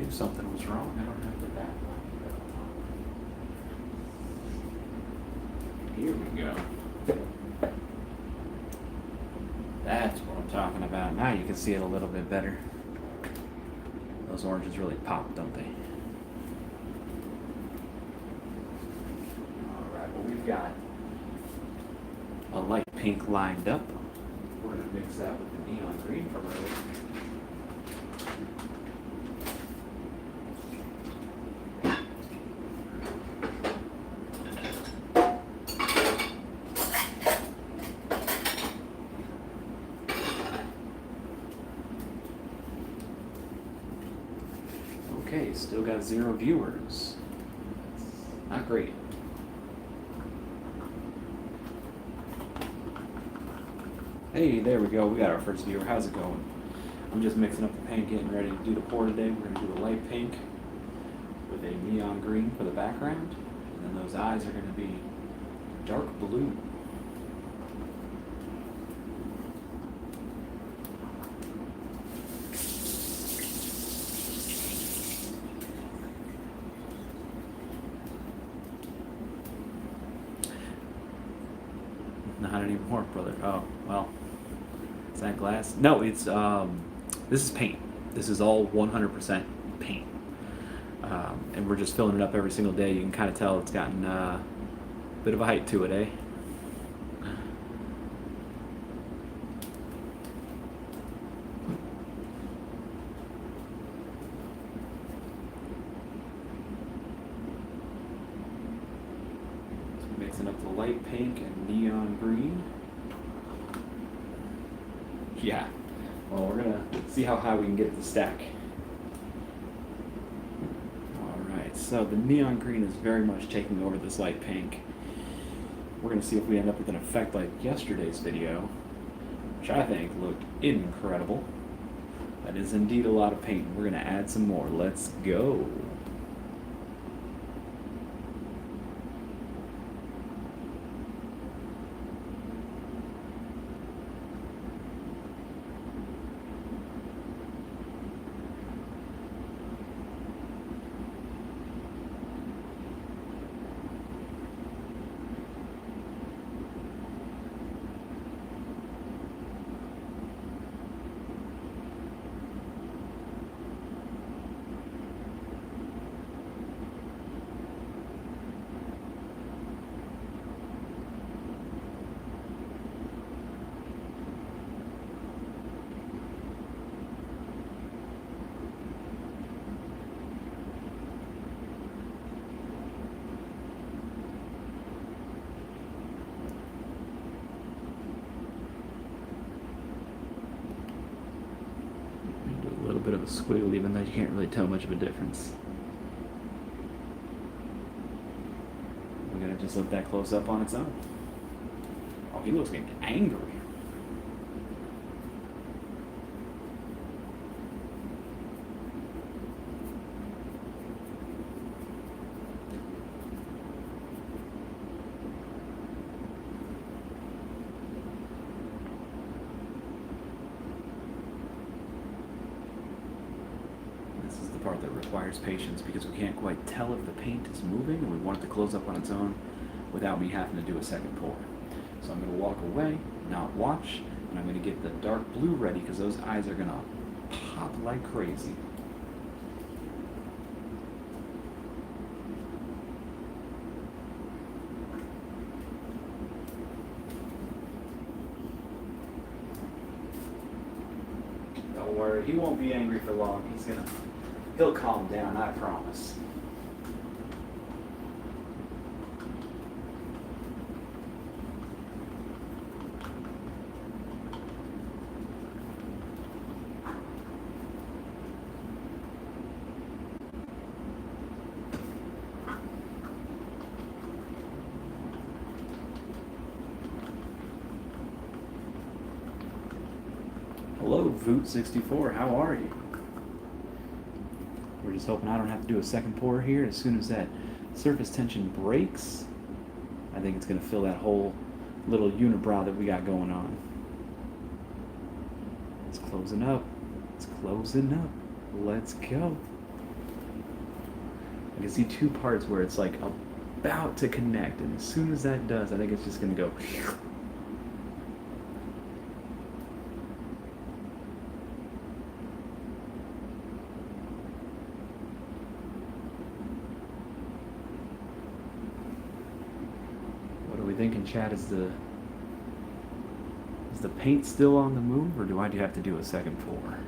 knew something was wrong. I don't have the back line. Here we go. That's what I'm talking about. Now you can see it a little bit better. Those oranges really pop, don't they? Alright, well we've got a light pink lined up. We're going to mix that with the neon green from earlier. Okay, still got 0 viewers. Not great. Hey, there we go. We got our first viewer. How's it going? I'm just mixing up the paint, getting ready to do the pour today. We're going to do a light pink with a neon green for the background. And then those eyes are going to be dark blue. Not anymore, brother. Oh, well. Is that glass? No, it's, this is paint. This is all 100% paint. And we're just filling it up every single day. You can kind of tell it's gotten a bit of a height to it, eh? Mixing up the light pink and neon green. Yeah. Well, we're gonna see how high we can get it to stack. Alright, so the neon green is very much taking over this light pink. We're gonna see if we end up with an effect like yesterday's video, which I think looked incredible. That is indeed a lot of paint. We're gonna add some more. Let's go. Bit of a squiggle, even though you can't really tell much of a difference. We're gonna just let that close up on its own. Oh, he looks getting angry. This is the part that requires patience because we can't quite tell if the paint is moving and we want it to close up on its own without me having to do a second pour. So I'm going to walk away, not watch, and I'm going to get the dark blue ready because those eyes are going to pop like crazy. Don't worry, he won't be angry for long. He'll calm down, I promise. Hello, Voot64, how are you? We're just hoping I don't have to do a second pour here. As soon as that surface tension breaks, I think it's going to fill that whole little unibrow that we got going on. It's closing up. It's closing up. Let's go. I can see two parts where it's like about to connect, and as soon as that does, I think it's just going to go. What are we thinking, Chad? Is the paint still on the move, or do I have to do a second pour?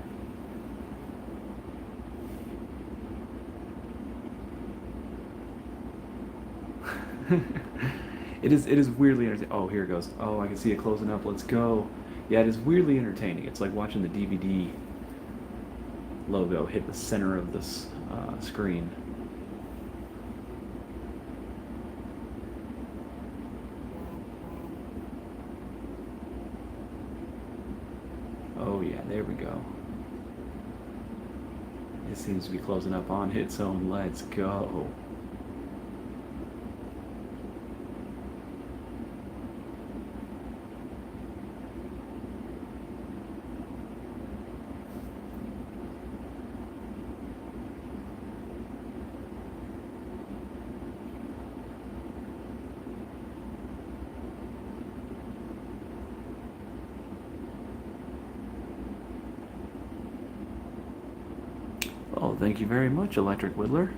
It is weirdly entertaining. Oh, here it goes. Oh, I can see it closing up. Let's go. Yeah, it is weirdly entertaining. It's like watching the DVD logo hit the center of this screen. Oh yeah, there we go. It seems to be closing up on its own. Let's go. Well, thank you very much, Electric Whittler.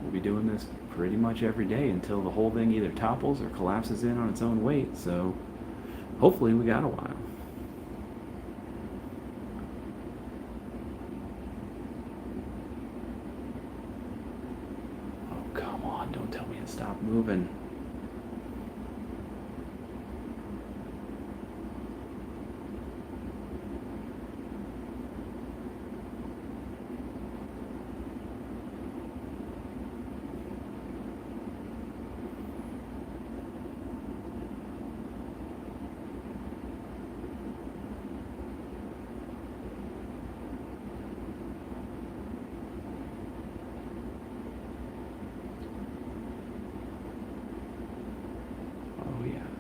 We'll be doing this pretty much every day until the whole thing either topples or collapses in on its own weight, so hopefully we got a while. Oh, come on, don't tell me to stop moving.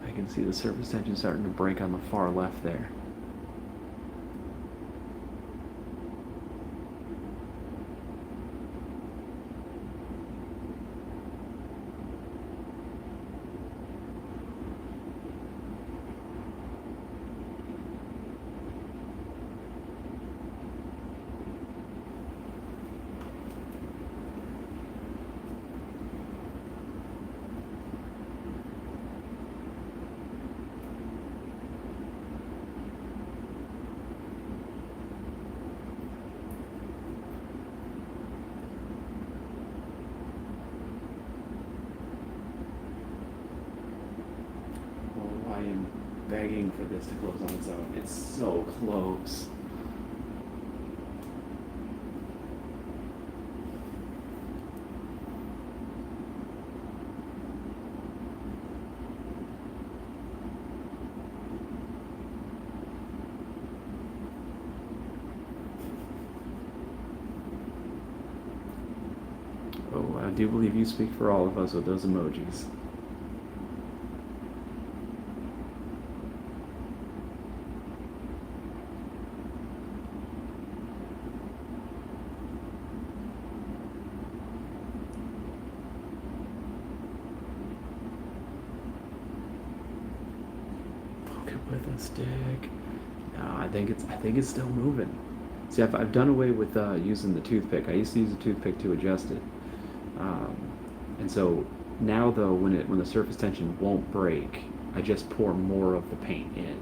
I can see the surface tension starting to break on the far left there. I am begging for this to close on its own. It's so close. Oh, I do believe you speak for all of us with those emojis. With a stick. No, I think it's still moving. See, I've done away with using the toothpick. I used to use a toothpick to adjust it, and so now though, when the surface tension won't break, I just pour more of the paint in,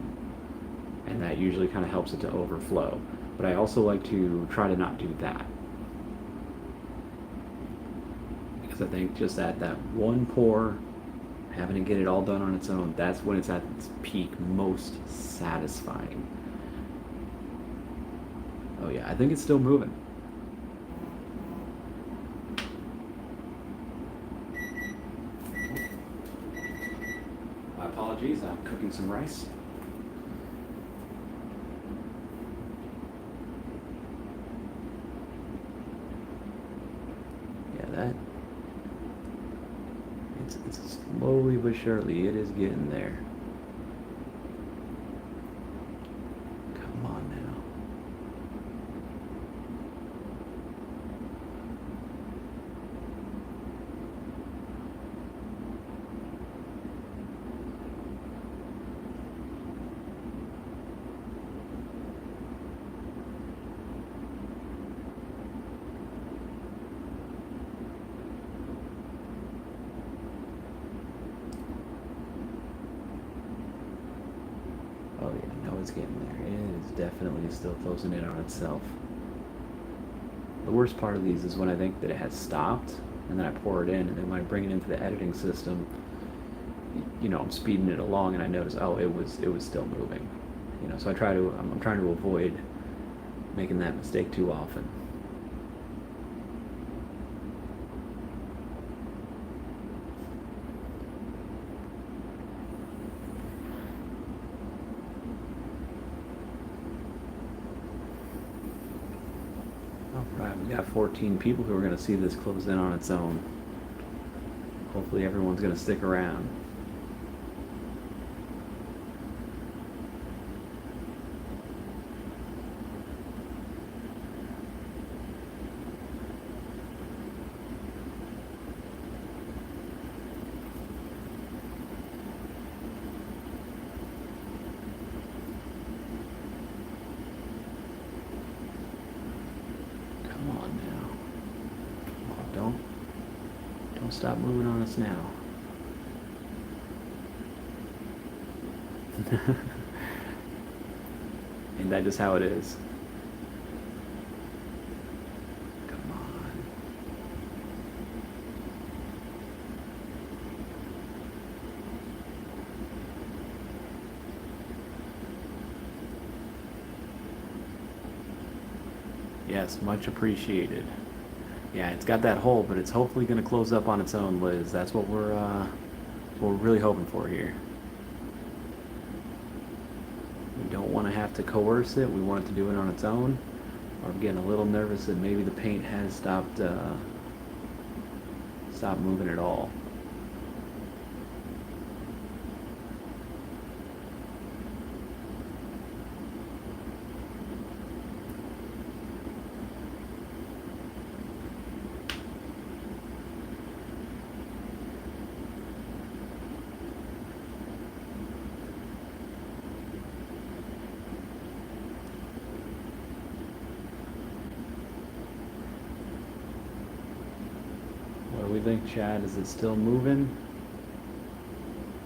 and that usually kind of helps it to overflow. But I also like to try to not do that, because I think just that one pour, having to get it all done on its own, that's when it's at its peak, most satisfying. Oh yeah, I think it's still moving. My apologies, I'm cooking some rice. Yeah, that it's slowly but surely it is getting there. Come on It's getting there. It is definitely still closing in on itself. The worst part of these is when I think that it has stopped, and then I pour it in, and then when I bring it into the editing system, I'm speeding it along, and I notice, oh, it was still moving. So I'm trying to avoid making that mistake too often. Alright, we got 14 people who are going to see this close in on its own. Hopefully everyone's going to stick around. Don't stop moving on us now. Ain't that just how it is? Come on. Yes, much appreciated. Yeah, it's got that hole, but it's hopefully going to close up on its own, Liz. That's what we're really hoping for here. We don't want to have to coerce it. We want it to do it on its own. I'm getting a little nervous that maybe the paint has stopped moving at all. What do we think, Chad? Is it still moving?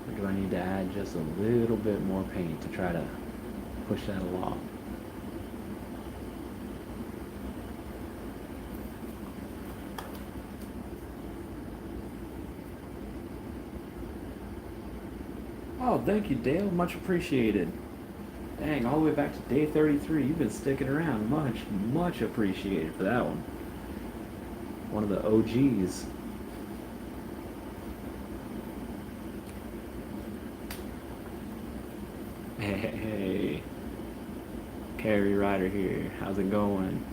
Or do I need to add just a little bit more paint to try to push that along? Oh, thank you, Dale. Much appreciated. Dang, all the way back to day 33. You've been sticking around. Much appreciated for that one. One of the OGs. Hey, Carrie Ryder here. How's it going?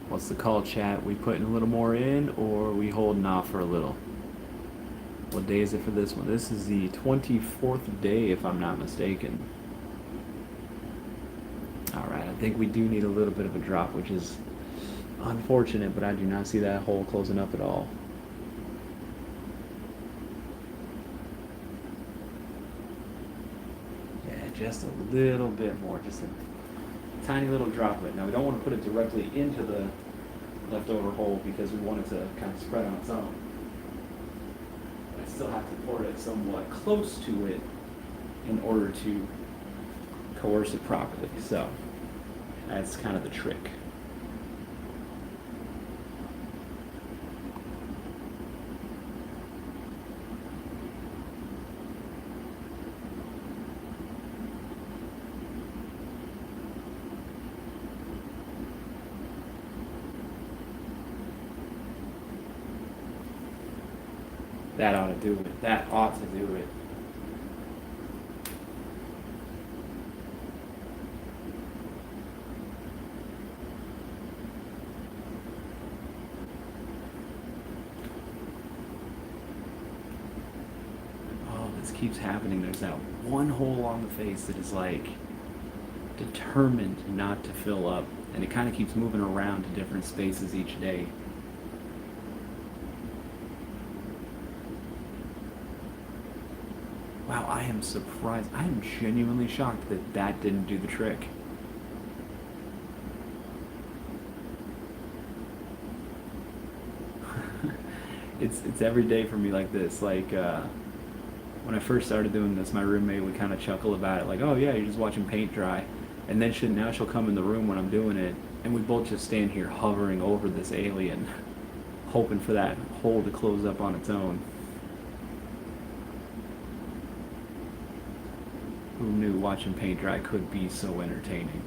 What's the call, chat? We putting a little more in, or we holding off for a little? What day is it for this one? This is the 24th day, if I'm not mistaken. Alright, I think we do need a little bit of a drop, which is unfortunate, but I do not see that hole closing up at all. Yeah, just a little bit more, just a tiny little droplet. Now we don't want to put it directly into the leftover hole because we want it to kind of spread on its own. But I still have to pour it somewhat close to it in order to coerce it properly. So that's kind of the trick. That ought to do it. That ought to do it. Oh, this keeps happening. There's that one hole on the face that is like determined not to fill up, and it kind of keeps moving around to different spaces each day. Wow, I am surprised. I am genuinely shocked that that didn't do the trick. it's every day for me like this. Like when I first started doing this, my roommate would kind of chuckle about it, like, "Oh yeah, you're just watching paint dry," and then she'll come in the room when I'm doing it, and we both just stand here hovering over this alien, hoping for that hole to close up on its own. Who knew watching paint dry could be so entertaining?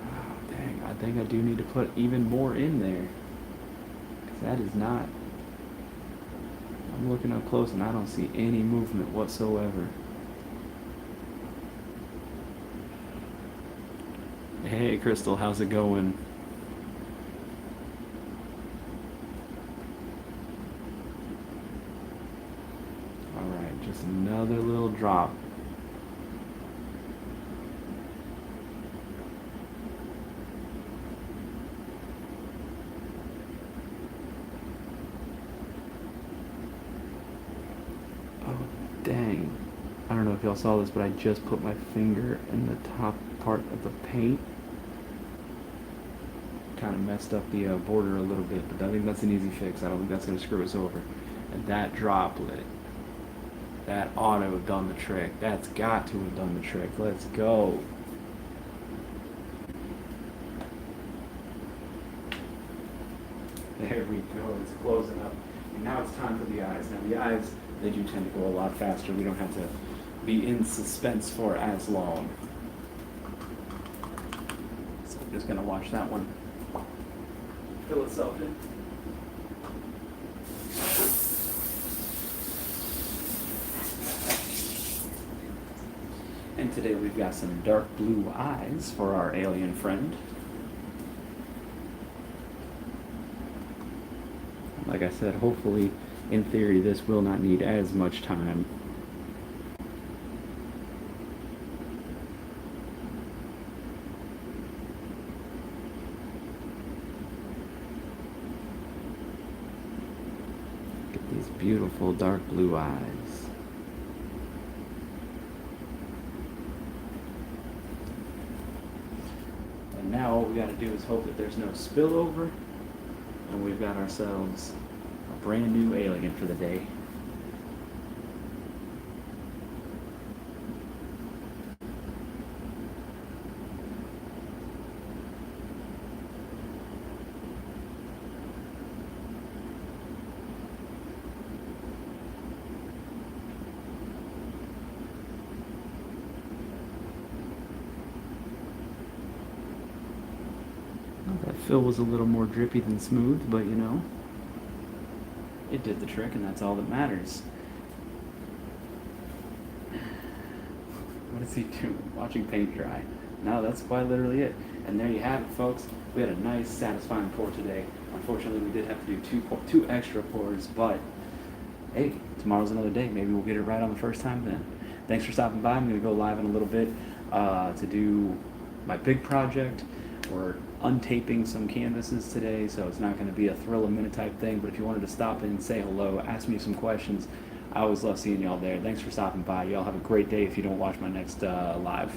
Oh, dang, I think I do need to put even more in there. 'Cause that is not. I'm looking up close and I don't see any movement whatsoever. Hey, Crystal, how's it going? Alright, just another little drop. Oh, dang. I don't know if y'all saw this, but I just put my finger in the top part of the paint. Kind of messed up the border a little bit, but I think that's an easy fix. I don't think that's going to screw us over. And that droplet, that ought to have done the trick. That's got to have done the trick. Let's go. There we go. It's closing up. And now it's time for the eyes. Now the eyes, they do tend to go a lot faster. We don't have to be in suspense for as long. So I'm just going to watch that one fill itself in. And today we've got some dark blue eyes for our alien friend. Like I said, hopefully, in theory, this will not need as much time. Look at these beautiful dark blue eyes. And now all we got to do is hope that there's no spillover, and we've got ourselves a brand new alien for the day. That fill was a little more drippy than smooth, but you know, it did the trick, and that's all that matters. What is he doing? Watching paint dry. No, that's quite literally it. And there you have it, folks. We had a nice, satisfying pour today. Unfortunately, we did have to do two extra pours, but hey, tomorrow's another day. Maybe we'll get it right on the first time then. Thanks for stopping by. I'm going to go live in a little bit to do my big project. We're untaping some canvases today, so it's not going to be a thrill a minute type thing, but if you wanted to stop in, say hello, ask me some questions, I always love seeing y'all there. Thanks for stopping by. Y'all have a great day if you don't watch my next live.